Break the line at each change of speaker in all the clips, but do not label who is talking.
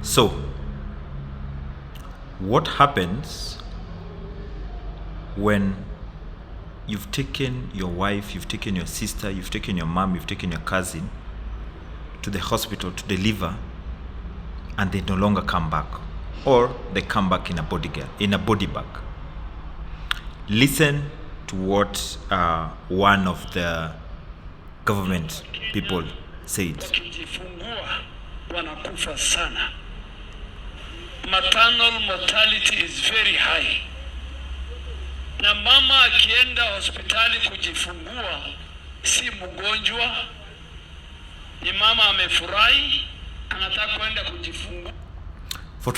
So, what happens when you've taken your wife, you've taken your sister, you've taken your mom, you've taken your cousin to the hospital to deliver, and they no longer come back, or they come back in a body bag? Listen to what one of the government people said.
Wakijifungua wanakufa sana. Maternal mortality is very high. Na mama akienda hospitali kujifungua si mgonjwa, ni mama amefurahi, anataka kwenda kujifungua.
For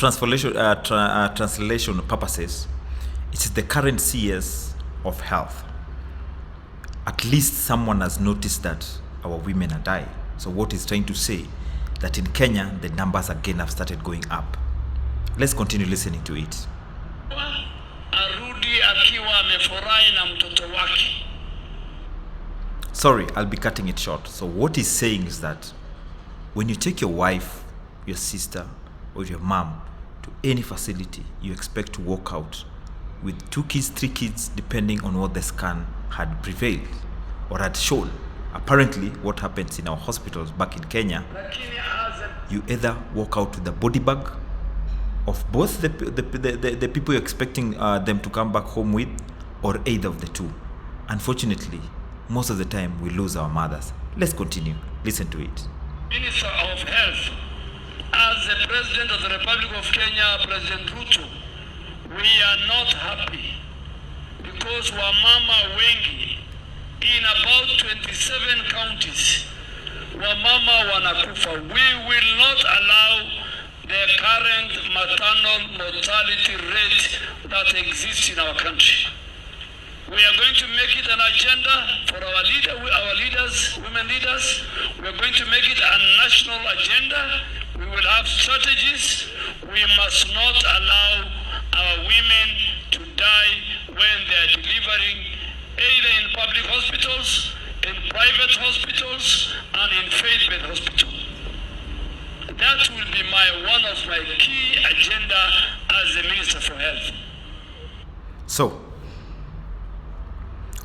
translation purposes, it is the current CS of health. At least someone has noticed that our women are dying. So what he's trying to say, that in Kenya, the numbers again have started going up. Let's continue listening to it.
Arudi akiwa amefurahi na mtoto wake.
Sorry, I'll be cutting it short. So what he's saying is that when you take your wife, your sister, or your mom to any facility, you expect to walk out with 2 kids, 3 kids, depending on what the scan had prevailed or had shown. Apparently, what happens in our hospitals back in Kenya, you either walk out with a body bag of both the people you're expecting them to come back home with, or either of the two. Unfortunately, most of the time we lose our mothers. Let's continue. Listen to it.
Minister of Health, as the President of the Republic of Kenya, President Ruto, we are not happy because wamama wengi in about 27 counties, wamama wanakufa. We will not allow the current maternal mortality rate that exists in our country. We are going to make it an agenda for our leaders, women leaders. We are going to make it a national agenda. We will have strategies. We must not allow our women to die when they are delivering, either in public hospitals, in private hospitals, and in faith-based hospitals. That will be one of my key agenda as the Minister for Health.
So,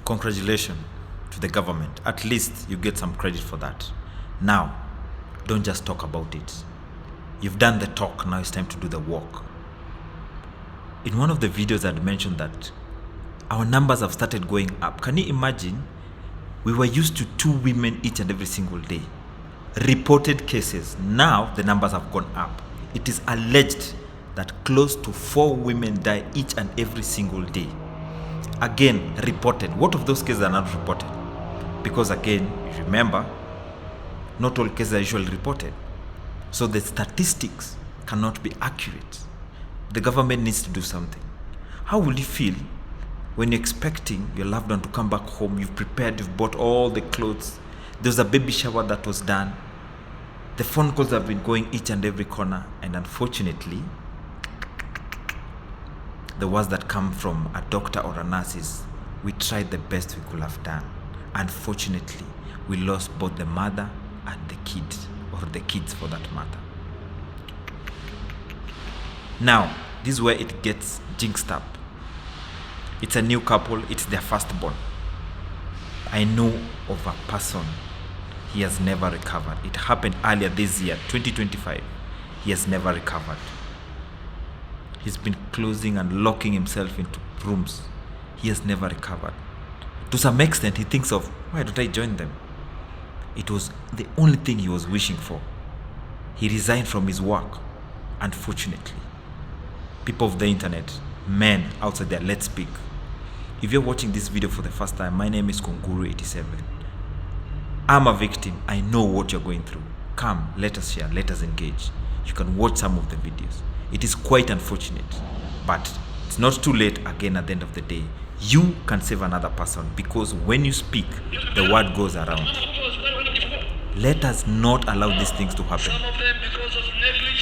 congratulations to the government. At least you get some credit for that. Now, don't just talk about it. You've done the talk, now it's time to do the work. In one of the videos I'd mentioned that our numbers have started going up. Can you imagine? We were used to 2 women each and every single day. Reported cases. Now the numbers have gone up. It is alleged that close to 4 women die each and every single day. Again, reported. What of those cases are not reported? Because again, you remember, not all cases are usually reported. So the statistics cannot be accurate. The government needs to do something. How will you feel when you're expecting your loved one to come back home? You've prepared, you've bought all the clothes. There's a baby shower that was done. The phone calls have been going each and every corner. And unfortunately, the words that come from a doctor or a nurse is, we tried the best we could have done. Unfortunately, we lost both the mother and the kid, or the kids for that matter. Now, this is where it gets jinxed up. It's a new couple, it's their firstborn. I know of a person, he has never recovered. It happened earlier this year, 2025. He has never recovered. He's been closing and locking himself into rooms. He has never recovered. To some extent, he thinks of, why don't I join them? It was the only thing he was wishing for. He resigned from his work. Unfortunately, people of the internet, men outside there, let's speak. If you're watching this video for the first time, my name is Kunguru87. I'm a victim. I know what you're going through. Come, let us share, let us engage. You can watch some of the videos. It is quite unfortunate, but it's not too late. Again, at the end of the day, you can save another person, because when you speak, the word goes around. Let us not allow these things to happen.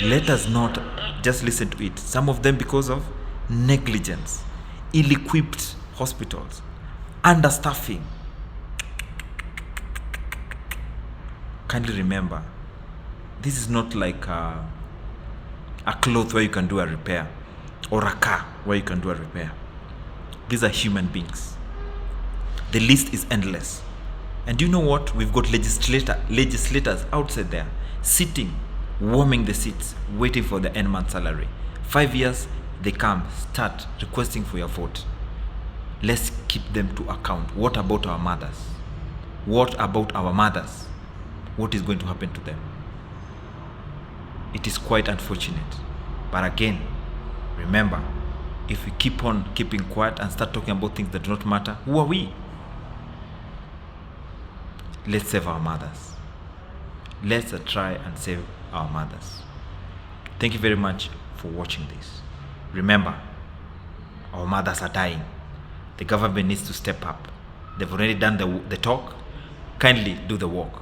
Let us not just listen to it. Some of them because of negligence, ill-equipped hospitals, understaffing. Kindly remember, this is not like a cloth where you can do a repair, or a car where you can do a repair. These are human beings. The list is endless. And you know what? We've got legislators outside there, sitting, warming the seats, waiting for the end month salary. 5 years, they come, start requesting for your vote. Let's keep them to account. What about our mothers? What about our mothers? What is going to happen to them? It is quite unfortunate. But again, remember, if we keep on keeping quiet and start talking about things that do not matter, who are we? Let's save our mothers. Let's try and save our mothers. Thank you very much for watching this. Remember, our mothers are dying. The government needs to step up. They've already done the talk. Kindly do the work.